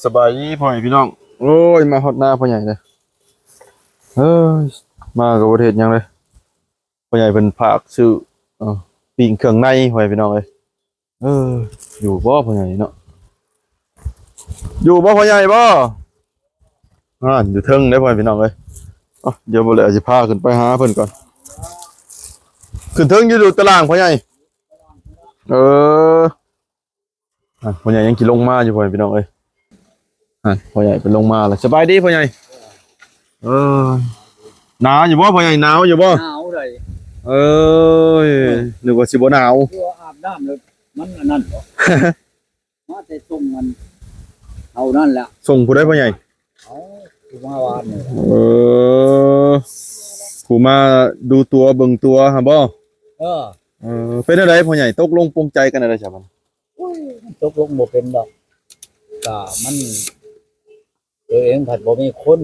สบายดีพ่อใหญ่พี่น้องโอ้ยมาฮอดหน้าพ่อใหญ่เลยเฮ้ยมากับประเทศยังเลยพ่อใหญ่เป็นภาคซื้อปิ้งเครื่องในพ่อใหญ่พี่น้องเลยอยู่บ่พ่อใหญ่เนาะอยู่บ่พ่อใหญ่บ่อยู่เทิงได้พ่อใหญ่พี่น้องเลยเดี๋ยวบ่เลยสิพาขึ้นไปหาเพิ่นก่อนขึ้นเทิงอยู่ตารางพ่อใหญ่พ่อใหญ่ยังกินลงมาอยู่พ่อใหญ่พี่น้องเอ้ยพ่อใหญ่เป็นลงมาแล้วสบายดีพ่อใหญ่หนาวอยู่บ่พ่อใหญ่หนาวอยู่บ่หนาวเลยนึกว่าสิบ่หนาวตัวอาบน้ำเลยมันอันนั้นบ่มาแต่ส่งมันเอานั่นแหละส่งผู้ใดพ่อใหญ่เอาคือมาวานนี่ผู้มาดูตัวเบิ่งตัวฮะบ่เป็นอะไรพ่อใหญ่ตกลงปลงใจกันอะไรจ้ะมันตกลงบ่เป็นดอกก็มันตัวเองผัดบ่มีคน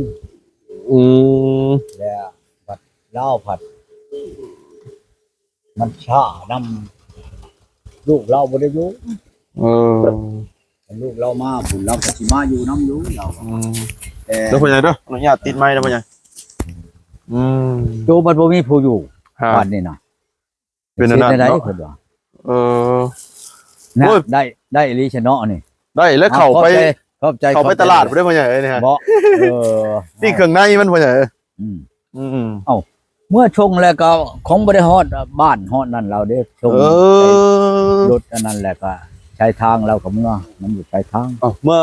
แล้วผัดเล่าผัดมันช้านำลูกเราบ่ได้อยู่ลูกเรามาพุ่นเราก็สิมาอยู่นำอยู่เราแล้วพ่อใหญ่เด้ออนุญาตติดไมค์นะพ่อใหญ่โตบัดบ่มีผู้อยู่บ้านนี่น่ะเป็นอันนั้นได้เนาะเพิ่นว่าได้อีหลีชะเนาะนี่ได้แล้วเข้าไปเข้าไปตลาดบ่ได้พ่อใหญ่นี่ฮะบ่นี่เครื่องในมันพ่อใหญ่เอ้าเมื่อชงแล้วก็ของบ่ได้ฮอดบ้านฮอดนั่นเราเด้ชงรถอันนั้นแหละก็ใช้ทางเราก็เมื่อมันอยู่ใช้ทางเมื่อ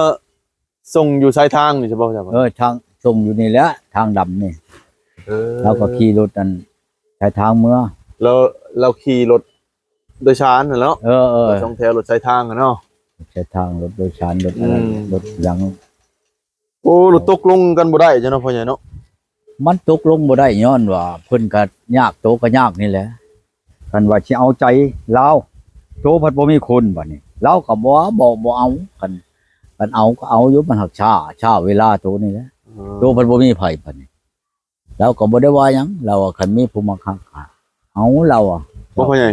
ส่งอยู่ชายทางนี่ใช่ป่ะจ๊ะทางส่งอยู่นี่แหละทางดำนี่เราก็ขี่รถอันใช้ทางเมื่อเราขี่รถโดยสารน่ะแล้วต้องแถวรถชายทางเนาะใช้ทางรถโดยสารรถอะไรรถยังรถตกลงกันบ่ได้จ้ะเนาะพ่อใหญ่เนาะมันตกลงบ่ได้ย้อนว่าเพิ่นก็ยากโตก็ยากนี่แหละกันว่าสิเอาใจลาวโตพัดบ่มีคนบัดนี้เราก็บ่เอากันเอาก็เอาอยู่มันหักช้าเวลาโตนี่แหละโตพัดบ่มีไผบัดนี้เราก็บ่ได้ว่าหยังเราคันมีผู้มาคักเอาเราพ่อใหญ่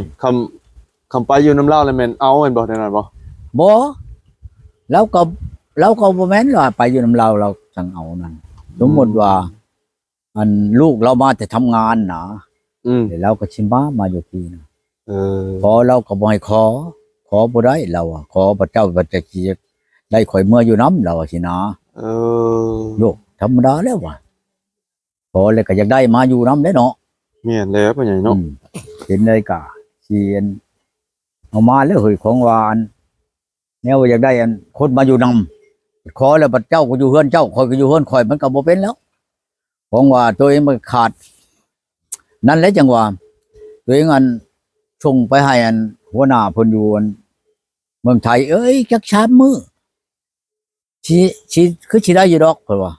คำไปอยู่น้ำเล่าเลยแม่นเอาแม่นบ่ได้นั่นบ่เราก็บ่แม่นว่าไปอยู่น้ำเราจังเอานั่นสมมุติว่าอันลูกเรามาแต่ทำงานนะเดี๋ยวเราก็ชิมาอยู่ที่นะขอเราก็บ่ให้ขอบ่ได้เราขอพระเจ้าพระเจ้าสิได้ข่อยเมื่ออยู่น้ำเราสินะโยกธรรมดาแล้วว่ะขอเลยก็อยากได้มาอยู่น้ำได้เนาะแม่นแล้วพ่อใหญ่เนาะเห็นได้กะเชียนเอามาแล้วเฮ้ยของหวานแนวอยากได้อันคนมาอยู่นำขอแล้วพระเจ้าก็อยู่เฮือนเจ้าข่อยก็อยู่เฮือนข่อยมันก็บ่เป็นแล้วของว่าตัวเองมันขาดนั่นแหละจังว่าตัวเองอันส่งไปให้อันหัวหน้าเพิ่นอยู่อันเมืองไทยจัก3 มื้อคือสิได้อยู่ดอกเพิ่นว่า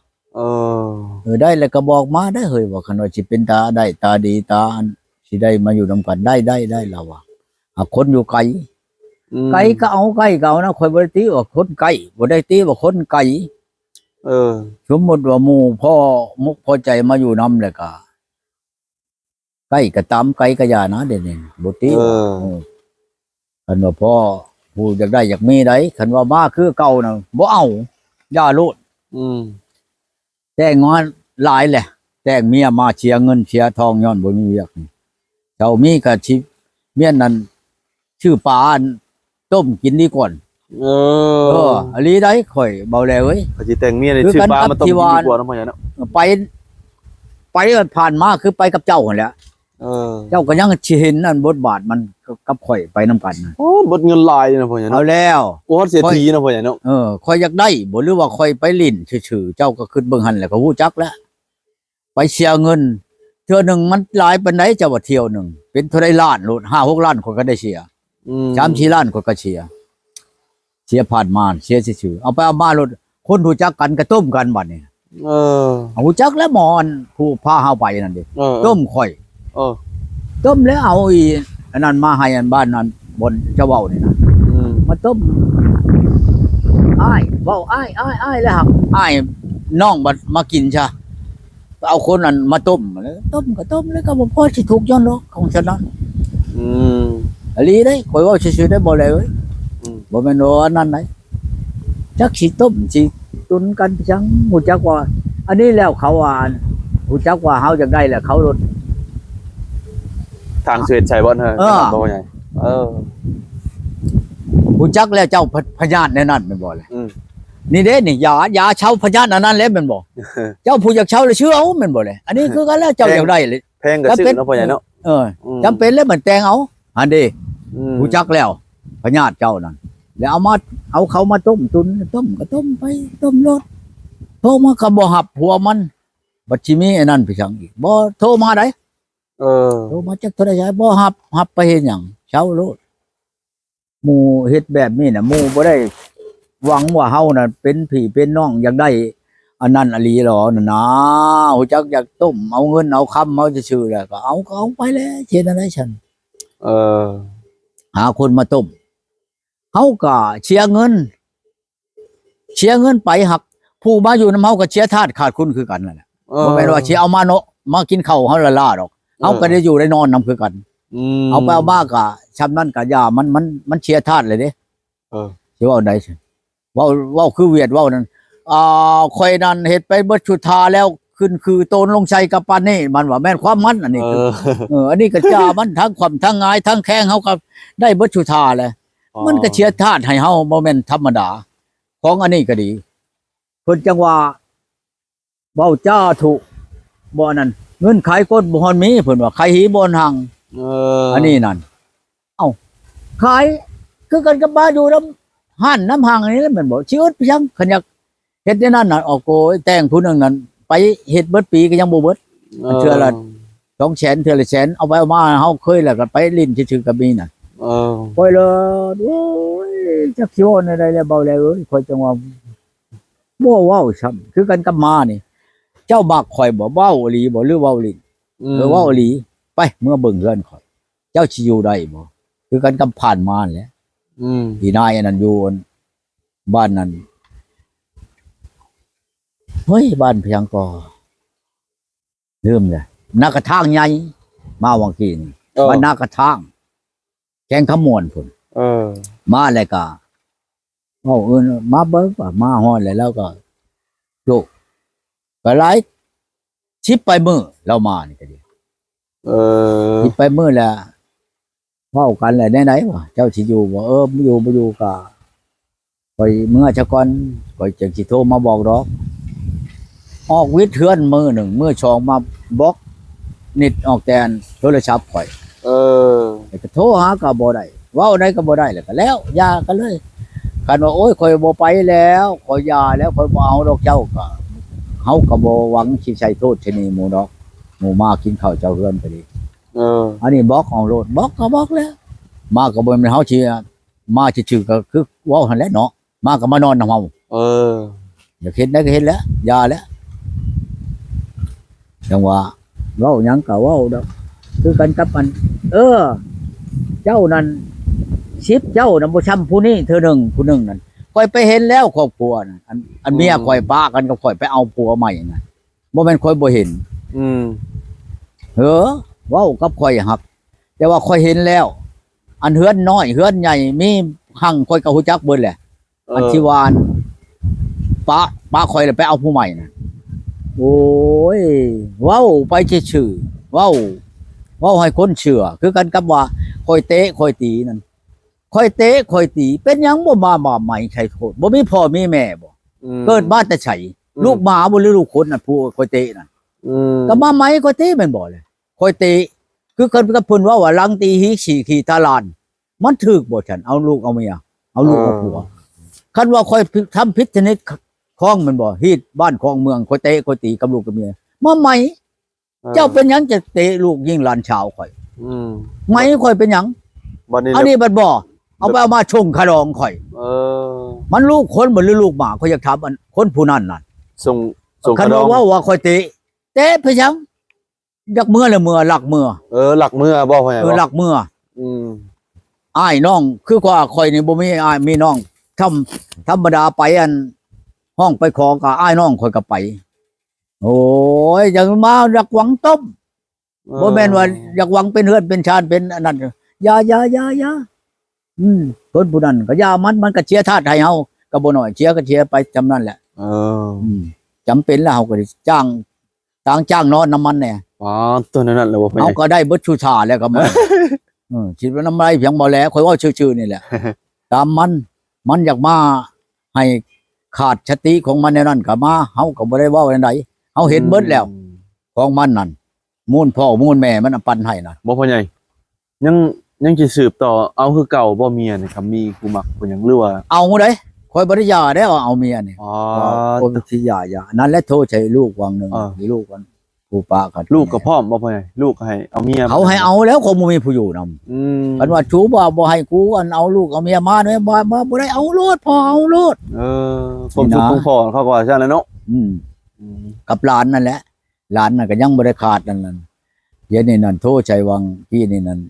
ได้แล้วก็บอกมาได้เฮ้ยว่าคันว่าสิเป็นตาได้ตาดีตาอันสิได้มาอยู่นำกันได้เราว่าคนอยู่ไกลก็เอาไกลเก่านะข่อยบ่ได้ตีว่าคนไกลบ่ได้ตีว่าคนไกลสมมติว่าหมู่พ่อมุกพอใจมาอยู่น้ำเลยก็ใกล้ก็ตามไกลก็อย่านะเดี๋ยวนี้บ่ติคันว่าพ่อผู้อยากได้อยากมีได้คันว่ามาคือเก่าน่ะบ่เอาอย่าโลดแต่งงานหลายแหละแต่งเมียมาเชียเงินเชียทองย้อนบ่มีเวียกเจ้ามีก็สิเมียนั้นชื่อปลาต้มกินดีก่อนอันนี้ได้ข่อยเบาแล้วเว้ยเขาสิแต่งเมียได้ชื่อปลามาต้มดีกว่าเนาะพ่อใหญ่เนาะไปผ่านมาคือไปกับเจ้าหั่นแหละเจ้าก็ยังสิเห็นนั่นบทบาทมันกับข่อยไปนำกันบทเงินลายนะพ่อใหญ่เนาะเอาแล้วโอ้เศรษฐีนะพ่อใหญ่เนาะข่อยอยากได้บ่หรือว่าข่อยไปลิ้นซื่อๆเจ้าก็ขึ้นเบิ่งหั่นแหละก็ฮู้จักแล้วไปเสียเงินเทื่อนึงมันหลายปานใดเจ้าว่าเที่ยวนึงเป็นเท่าใดล้านโลด 5-6 ล้านข่อยก็ได้เสีย3-4 ล้านข่อยก็เสียผ่านมาเสียซื่อๆเอาไปเอามารถคนรู้จักกันก็ต้มกันบัดนี้รู้จักแล้วหมอนผู้พาเฮาไปนั่นดิต้มข่อยต้มแล้วเอาอีอันนั้นมาให้อันบ้านนั้นบนเจ้าเว้านี่นะมาต้มอ้ายเว้าอ้ายแล้วครับอ้ายน้องบัดมากินซะเอาคนนั้นมาต้มก็ต้มแล้วก็บ่พอสิถูกย้อนหรอกของฉันนั้นอันนี้ได้ข่อยเว้าซื่อๆได้บ่แล้วเอ้ยบ่แม่นว่านั่นไหน จักสิต้มสิตุนกันจังฮู้จักว่า อันนี้แล้วเขาว่าฮู้จักว่าเฮาจังได้แหละเขาลด ทางเสวียดใช่บ่เฮ้ยบ่ใหญ่ฮู้จักแล้วเจ้าพญาติในนั้นแม่นบ่ล่ะนี่เด้นี่ยาเช่าพญาติอันนั้นแหละแม่นบ่เจ้าผู้อยากเช่าเลยชื่อเอาแม่นบ่เลยอันนี้คือกันแล้วเจ้าอยากได้เลย แพงก็ซื้อเนาะพ่อใหญ่เนาะจำเป็นแล้วมันแต่งเอาอันเด้ฮู้จักแล้วพญาติเจ้านั่นแล้วเอาเขามาต้มตุนต้มก็ต้มไปต้มรสโทรมาก็บ่รับผัวมันบัดสิมีไอ้นั่นไปจังอีกบ่โทรมาได้โทรมาจักเท่าใดบ่รับไปเฮ็ดหยังเช่าโลดหมู่เฮ็ดแบบนี้น่ะหมู่บ่ได้หวังว่าเฮาน่ะเป็นพี่เป็นน้องอยากได้อันนั้นอลีหรอน่ะนะฮู้จักอยากต้มเอาเงินเอาคำเอาซื่อๆแล้วก็เอาไปแล้วเฮ็ดอะไรฉันหาคนมาต้มเฮาก็เชียร์เงินไปหักผู้มาอยู่นำเฮาก็เชียร์ทาสขาดคุณคือกันนั่นแหละบ่แม่นว่าสิเอามาเนาะมากินข้าวเฮาละล่าดอกเฮาก็ได้อยู่ได้นอนนำคือกันเอาไปเอามาก็ชำนั้นก็ยามันเชียร์ทาสเลยเด้สิว่าได้ซั่นเว้าคือเวียดเว้านั่นข่อยนั่นเฮ็ดไปเบิดชุทาแล้วขึ้นคือโตนลงชัยกับปานนี้มันว่าแม่นความมันอันนี้คืออันนี้ก็จ้ามันทั้งความทั้งงายทั้งแข้งเฮาก็ได้เบิดชุทาแหละมันก็เชียร์ทาสให้เฮาบ่แม่นธรรมดาของอันนี้ก็ดีเพิ่นจังว่าเว้าจ้าถูกบ่นั่นเงินขายก้นบ่ฮอนมีเพิ่นว่าขายหีบ่อนหังอันนี้นั่นเอ้าขายคือกันกับบ้านอยู่นำห้านน้ำหังอันนี้แหละแม่นบ่ชีวิตยังคันอยากเฮ็ดในนั้นน่ะออกโกยแต่งผู้นึงนั่นไปเฮ็ดเบิดปีก็ยังบ่เบิดเทื่อละ200,000เทื่อละ100,000เอาไปเอามาเฮาเคยแล้วก็ไปลิ้นซื่อๆก็มีน่ะโอ้ยเลยโอ้ยจักสิว่าในใดแล้วเบาแล้วเอ้ยข่อยจังว่าบ่เว้าซ้ำคือกันกับมานี่เจ้ามักข่อยบ่เว้าอีหลีบ่หรือเว้าลิ้นเว้าอีหลีไปเมื่อเบิ่งเรือนข่อยเจ้าสิอยู่ได้บ่คือกันกับผ่านมาแหละพี่นายอันนั้นอยู่บ้านนั้นเฮ้ยบ้านเพียงก็ลืมเลยนักกระทางใหญ่มาวังกี้นี่บ้านนักกระทางแกงขมวนพุ่นมาอะไรก็มาเบิ้งว่ามาฮอดแล้วก็โจก็หลายชิปไปมือเรามานี่ก็ดีชิปไปมือแล้วเว้ากันแหละไหนๆวะเจ้าสิอยู่บ่อยู่ก็ไปเมื่อชะก่อนก็จังสิโทรมาบอกดอกออกวิทย์เทือนมือหนึ่งมือสองมาบล็อกนิดออกแตนโทรศัพท์ข่อยก็โทรหาก็บ่ได้เว้าได้ก็บ่ได้แล้วยากันเลยคันว่าโอ้ยข่อยบ่ไปแล้วข่อยยาแล้วข่อยบ่เอาดอกเจ้าก็เฮาก็บ่หวังสิใช้โทษชนีหมู่ดอกหมู่มากินข้าวเจ้าเฮือนก็ดีอันนี้บล็อกเอาโลดบล็อกก็บล็อกแล้วมาก็บ่แม่นเฮาสิมาชื่อๆก็คือเว้าหั่นแหละเนาะมาก็มานอนนำเฮาอยากเฮ็ดได้ก็เฮ็ดแล้วยาแล้วจังว่าเว้าหยังก็เว้าดอกคือกันกับอันเจ้านั่นชิปเจ้านั่นบ่ช้ำผู้นี้เธอหนึ่งผู้หนึ่งนั่นค่อยไปเห็นแล้วครอบครัวนั่นอันเมียค่อยป้ากันกับค่อยไปเอาผัวใหม่นั่นบ่แม่นค่อยบ่เห็นเว้ากับค่อยหักแต่ว่าค่อยเห็นแล้วอันเฮือนน้อยเฮือนใหญ่มีหั่งค่อยก็ฮู้จักเบิดแหละอันที่วานป้าค่อยไปเอาผู้ใหม่น่ะโอ้ยเว้าไปชื่อๆเว้าให้คนเชื่อคือกันกับว่าค่อยเตะค่อยตีนั่นค่อยเตะค่อยตีเป็นหยังบ่มาใหม่ใช่โทษบ่มีพ่อมีแม่บ่เกิดมาแต่ไสลูกหมาบ่หรือลูกคนน่ะผู้ค่อยเตะนั่นก็มาใหม่ค่อยเตะแม่นบ่เลยค่อยเตะคือกันกับเพิ่นว่าลังตีหีขี่ตาลานมันถูกบ่ฉันเอาลูกเอาเมียเอาลูกเอาผัวคันว่าค่อยทำผิดชนิดคล้องมันบ่ฮีดบ้านคลองเมืองค่อยเตะค่อยตีกับลูกกับเมียมาใหม่เจ้าเป็นหยังจะเตะลูกยิ่งหลานชาวข่อยไหมข่อยเป็นหยังอันนี้บัดบ่เอาไปเอามาชงคารองข่อยมันลูกคนบ่หรือลูกหมาข่อยอยากถามอันคนผู้นั้นน่ะส่งคารองว่าข่อยเตะเป็นหยังอยากเมื่อละเมื่อหลักเมื่อหลักเมื่อบ่พ่อใหญ่หลักเมื่ออ้ายน้องคือว่าข่อยนี่บ่มีอ้ายมีน้องธรรมดาไปอันห้องไปขอกับอ้ายน้องข่อยก็ไปโอ้ยอยากมาอยากหวังต้มบ่แม่นว่าอยากหวังเป็นเฮือนเป็นชาญเป็นอันนั้นอย่าคนผู้นั้นก็อย่ามันก็เชียร์ทาสให้เฮา ก็บ่น้อยเชียร์ก็เชียร์ไปจำนั้นแหละ เออ จำเป็นแล้วเฮาก็ได้จ้างจ้างนอนน้ำมันแน่ อ๋อตัวนั้นแหละบ่พ่อให เฮา ญ่ ก็ได้เบิดชูชาแล้วก็มัน คิดว่าน้ำไรเพียงบ่แล้วค่อยเว้าชื่อๆนี่แหละ ตามมันอยากมาให้ขาดสติของมันในนั้นก็มาเฮาก็บ่ได้เว้าอันใดเฮาเห็นเบิดแล้วของมันนั่นมูลพ่อมูลแม่มันปันให้น่ะ บ่พ่อใหญ่ยังสิสืบต่อเอาคือเก่าบ่เมียนี่ครับมีผู้มักผู้หยังหรือว่า เอาเด้ค่อยบ่ได้หย่าได้ว่าเอาเมียนี่ อ๋อ คนที่หย่านั่นแหละโทษใช้ลูกวังหนึง อ่า หรือลูกกันผู้ปะกัน ลูกก็พร้อมบ่พ่อใหญ่ลูกก็ให้เอาเมีย เขาให้เอาแล้วคงบ่มีผู้อยู่นำ อืม คันว่าชูบ่ให้กูอันเอาลูกเอาเมียมาเด้บ่ได้เอาโลดพอเอาโลด เออผมสุขของพ่อเขาก็ว่าซั่นแหละเนาะ อืมกับหลานนั่นแหละหลานน่ะก็ยังบ่ได้ขาดนั่นเดี๋ยวนี้นั่นโทษใจวังที่นี่นั่น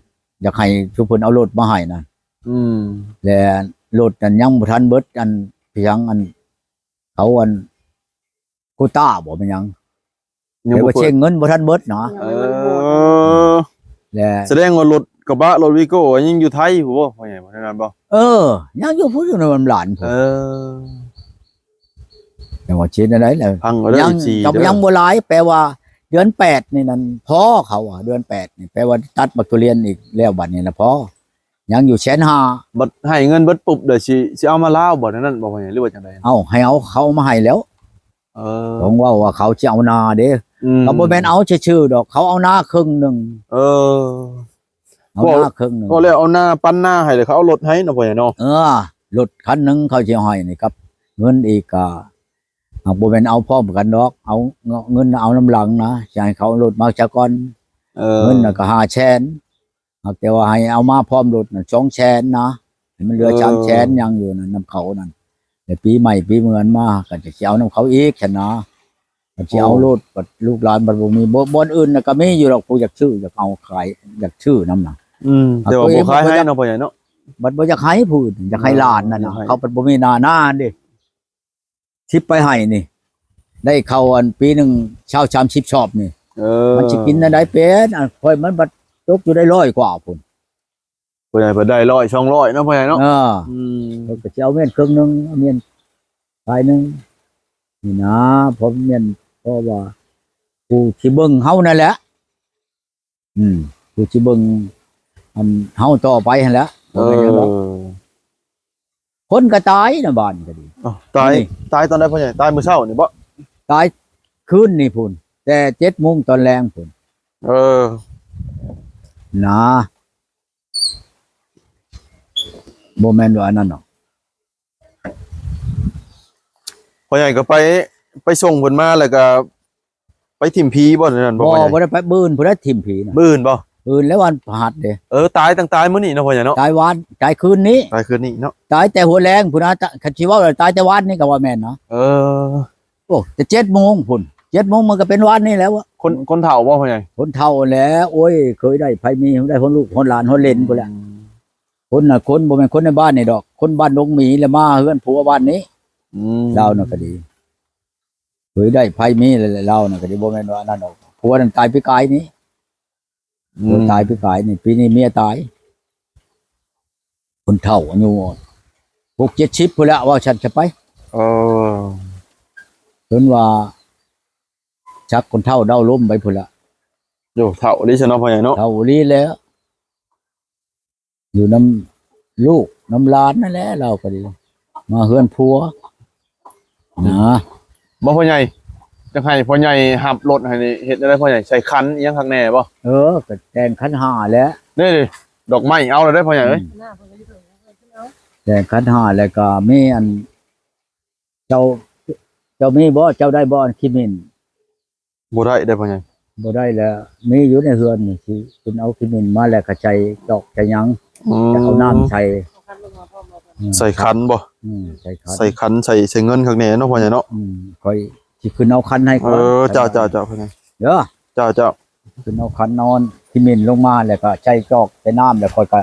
อยากให้ทุกเพิ่นเอารถมาให้นั่น อืม และรถนั่นยังบ่ทันเบิดอันเพียงอันเขาอันโควต้าบ่เป็นหยัง ยัง แต่ บ่ ว่า เปิ เช็ ด งเงินบ่ทันเบิดเนาะ เออ และ แสดงว่ารถกระบะรถวีโก้ยังอยู่ไทยอยู่บ่พ่อใหญ่บ่ได้นั่นบ่ ยังอยู่พูดอยู่ในวันหลานผม เออ แต่ว่าชิ้นอะไรแหละ พังเอาเด้อ ยัง อีกสี่ กับ เด้อ ยังบ่หลายแปลว่า เดือน8นี่นั่นพ่อเขาเดือน8นี่แปลว่าตัดบักทุเรียนอีกแล้วบัดนี้นะพ่อยังอยู่150,000 บัดให้เงินเบิดปุ๊บเดี๋ยวสิเอามาลาวบ่นั่นบ่พ่อใหญ่หรือว่าจังได๋ เอาให้เอาเขามาให้แล้ว เออ ผมว่าเขาจะเอานาเด้ ก็บ่แม่นเอาชื่อๆดอกเขาเอานาครึ่งหนึง เออ เอานาครึ่งหนึง ก็แล้วเอาหน้าปั้นหน้าให้เลยเขาเอารถให้เนาะพ่อใหญ่เนาะ รถคันหนึงเขาสิให้นี่ครับเงินอีกก็บ่แม่นเอาพร้อมกันดอกเอาเงินเอาน้ำหลังนะสิให้เขาเอารถมาจากก่อน เออ เงินน่ะก็500,000แต่ว่าให้เอามาพร้อมรถน่ะ200,000นะให้มันเหลือ300,000ยังอยู่นั่นนำเขานั่นแต่ปีใหม่ปีเหมือนมาก็จะสิเอานำเขาอีกฉันนะก็สิเอารถบัดลูกหลานบัดบ่มีบ่อนอื่นน่ะก็มีอยู่หรอกผู้อยากซื้ออยากเอาขายอยากซื้อนำน่ะ แต่ว่าบ่ขายให้เนาะพ่อใหญ่เนาะ บัดบ่อยากให้ผู้อื่นอยากให้หลานนั่นน่ะ อยากให้ เขาบัดบ่มีหน้าดิทิปไปให้นี่ ได้เข้าอันปีหนึงเช้า30ชอบนี่ เออ มันสิกินอันใดเป็นอันค่อยมันบัดตกอยู่ได้100กว่าพุ่น พ่อใหญ่เพิ่นได้100 200เนาะพ่อใหญ่เนาะ เออ อืม เขาก็จะเอาเมียนครึ่งหนึงเอาเมียนปลายหนึงนี่นะผมเมียนเพราะว่าผู้ที่เบิ่งเฮานั่นแหละผู้ที่เบิ่งอันเฮาต่อไปหั่นแหละ เอ บ่แม่นหยังหรอก อ คนก็ตายนะบ้านก็ดี อ้าวตาย นี่ ตายตอนใดพ่อใหญ่ตายมื้อเช้านี่บ่ ตายคืนนี่พุ่นแต่7 โมงตอนแรงพุ่น เออ นะบ่แม่นว่าอันนั้นหรอก พ่อใหญ่ก็ไปส่งเพิ่นมาแล้วก็ไปทิ่มผีบ่นั่นบ่ บ่ พ่อใหญ่ บ่ได้ไปบื้นพุ่นได้ทิ่มผีนะ มื้ออื่นบ่ ปืนแล้ววันพฤหัสเด้ ตายตั้งตายมื้อนี้เนาะพ่อใหญ่เนาะ ตายวันตายคืนนี้ ตายคืนนี้เนาะ ตายแต่หัวแรงพุ่นนะคันสิว่าตายแต่วันนี่ก็ว่าแม่นเนาะ เออ โอ้แต่7 โมงพุ่น7 โมงมันก็เป็นวันนี่แล้วอะ คนเฒ่าบ่พ่อใหญ่ คนเฒ่าแล้วโอ้ยเคยได้ไผมีได้คนลูกคนหลานคนเล่นพุ่นแหละคนน่ะคนบ่แม่นคนในบ้านนี่ดอก คนบ้านดงหมีแล้วมาเฮือนผัวบ้านนี้ เราน่ะก็ดีเคยได้ไผมีแล้วเราน่ะก็ดีบ่แม่นว่านั่นดอกผัวนั่นตายปีกายนี้ผัวตายปีกายนี่ปีนี้เมียตายคนเฒ่าอายุ60-70พุ่นแล้วว่าฉันจะไป เออ จนว่าชักคนเฒ่าเด้าล้มไปพุ่นละ โยเฒ่าดิฉันเนาะพ่อใหญ่เนาะ เฒ่าลีแล้ว อยู่น้ำลูกน้ำหลานนั่นแหละเราก็ดี มาเฮือนผัวนะ บ่พ่อใหญ่จังให้พ่อใหญ่หับรถให้นี่เฮ็ดได้พ่อใหญ่ใส่คันอีหยังข้างแน่บ่ ก็แต่งขันห้าแล้ว นี่ดิดอกไม้เอาแล้วได้พ่อใหญ่เอ้ย แต่งขันห้าแล้วก็มีอัน เจ้ามีบ่เจ้าได้บ่อันคิมิน บ่ได้ได้พ่อใหญ่ บ่ได้แล้ว มีอยู่ในเฮือนนี่สิคุณเอาคิมินมาแล้วก็ใจดอกใจหยังจะเอาน้ำใส่ ใส่คันบ่ ใส่ขัน ใส่คันใส่เงินข้างแน่เนาะพ่อใหญ่เนาะ ค่อยสิขึ้นเอาคันให้ก่อน เจ้าพ่อใหญ่ เด้อ เจ้า ขึ้นเอาคันนอนที่มินลงมาแล้วก็ใจจอกใส่น้ำแล้วค่อยก็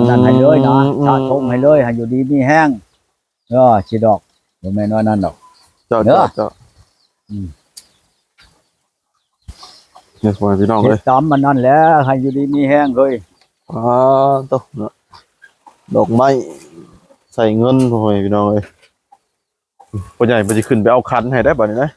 นั่นให้เลยนะชาทงให้เลยให้อยู่ดีมีแห้งสิดอกบ่แม่นว่านั่นดอก เจ้า เนี่ยพ่อพี่น้อง เฮ็ เล ด ย ตามมันนั่นแหละให้อยู่ดีมีแห้งเลย อ๋อตกเนาะดอกไม้ใส่เงินพ่อพี่น้องเลย พ่อใหญ่มันจะขึ้นไปเอาคันให้ได้บ่นี่นะ